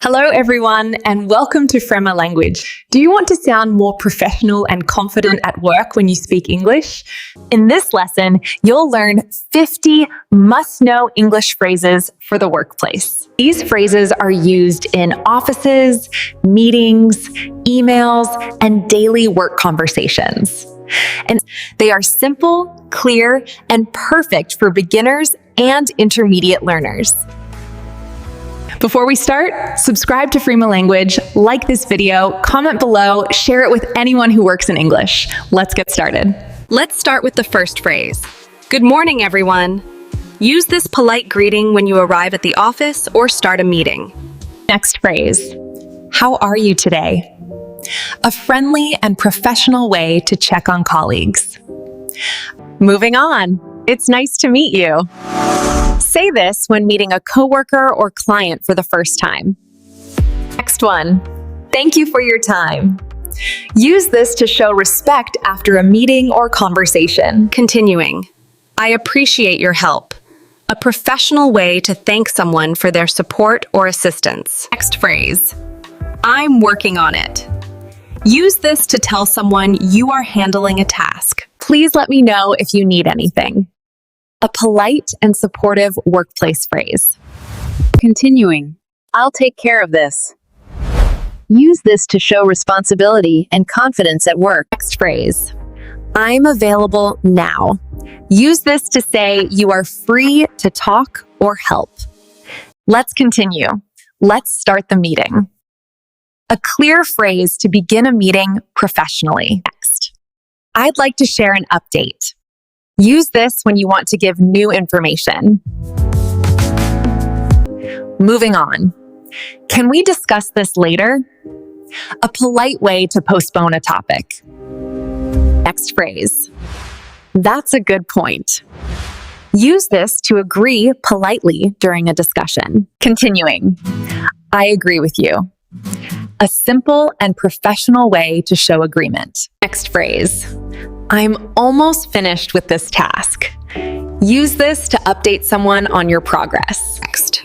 Hello everyone and welcome to Fremmer Language. Do you want to sound more professional and confident at work when you speak English? In this lesson, you'll learn 50 must-know English phrases for the workplace. These phrases are used in offices, meetings, emails, and daily work conversations. And they are simple, clear, and perfect for beginners and intermediate learners. Before we start, subscribe to Fremmer Language, like this video, comment below, share it with anyone who works in English. Let's get started. Let's start with the first phrase. Good morning, everyone. Use this polite greeting when you arrive at the office or start a meeting. Next phrase. How are you today? A friendly and professional way to check on colleagues. Moving on. It's nice to meet you. Say this when meeting a coworker or client for the first time. Next one. Thank you for your time. Use this to show respect after a meeting or conversation. Continuing. I appreciate your help. A professional way to thank someone for their support or assistance. Next phrase. I'm working on it. Use this to tell someone you are handling a task. Please let me know if you need anything. A polite and supportive workplace phrase. Continuing. I'll take care of this. Use this to show responsibility and confidence at work. Next phrase. I'm available now. Use this to say you are free to talk or help. Let's continue. Let's start the meeting. A clear phrase to begin a meeting professionally. Next. I'd like to share an update. Use this when you want to give new information. Moving on. Can we discuss this later? A polite way to postpone a topic. Next phrase. That's a good point. Use this to agree politely during a discussion. Continuing. I agree with you. A simple and professional way to show agreement. Next phrase. I'm almost finished with this task. Use this to update someone on your progress. Next.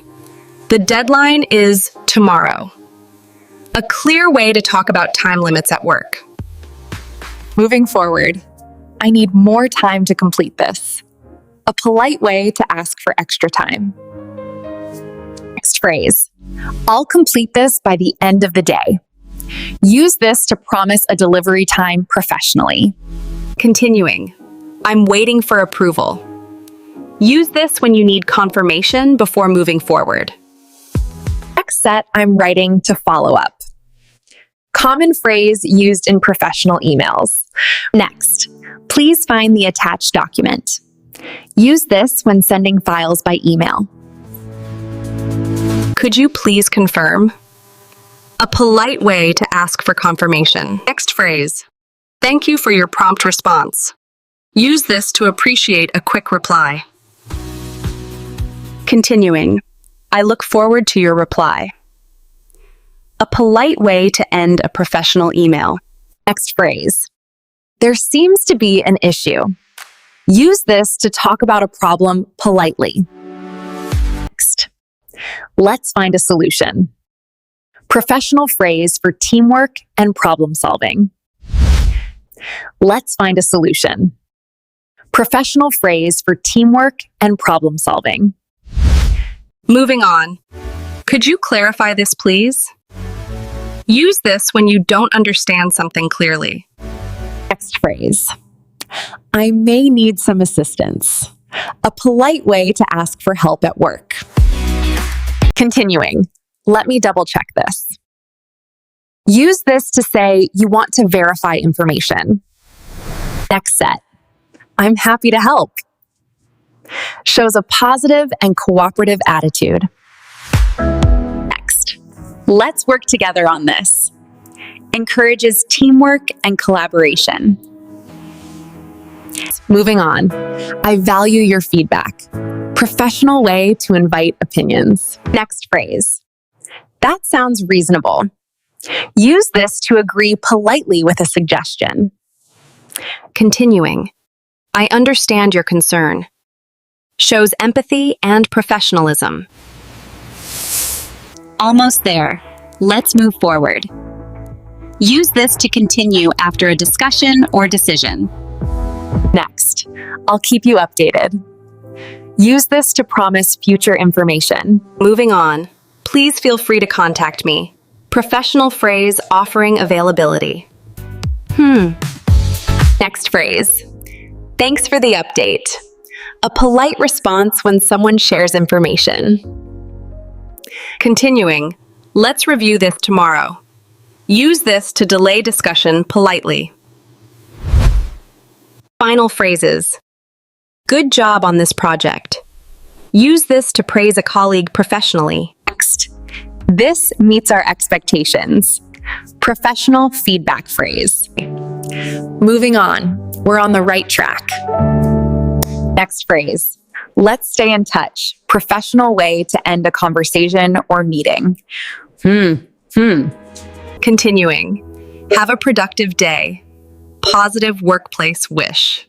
The deadline is tomorrow. A clear way to talk about time limits at work. Moving forward. I need more time to complete this. A polite way to ask for extra time. Next phrase. I'll complete this by the end of the day. Use this to promise a delivery time professionally. Continuing. I'm waiting for approval. Use this when you need confirmation before moving forward. Next set, I'm writing to follow up. Common phrase used in professional emails. Next, please find the attached document. Use this when sending files by email. Could you please confirm? A polite way to ask for confirmation. Next phrase. Thank you for your prompt response. Use this to appreciate a quick reply. Continuing. I look forward to your reply. A polite way to end a professional email. Next phrase. There seems to be an issue. Use this to talk about a problem politely. Next. Let's find a solution. Professional phrase for teamwork and problem solving. Let's find a solution. Professional phrase for teamwork and problem solving. Moving on. Could you clarify this, please? Use this when you don't understand something clearly. Next phrase. I may need some assistance. A polite way to ask for help at work. Continuing. Let me double check this. Use this to say you want to verify information. Next set. I'm happy to help. Shows a positive and cooperative attitude. Next. Let's work together on this. Encourages teamwork and collaboration. Moving on. I value your feedback. Professional way to invite opinions. Next phrase. That sounds reasonable. Use this to agree politely with a suggestion. Continuing. I understand your concern. Shows empathy and professionalism. Almost there. Let's move forward. Use this to continue after a discussion or decision. Next, I'll keep you updated. Use this to promise future information. Moving on, please feel free to contact me. Professional phrase offering availability. Next phrase. Thanks for the update. A polite response when someone shares information. Continuing, let's review this tomorrow. Use this to delay discussion politely. Final phrases. Good job on this project. Use this to praise a colleague professionally. Next. This meets our expectations. Professional feedback phrase. Moving on. We're on the right track. Next phrase. Let's stay in touch. Professional way to end a conversation or meeting. Continuing, have a productive day. Positive workplace wish.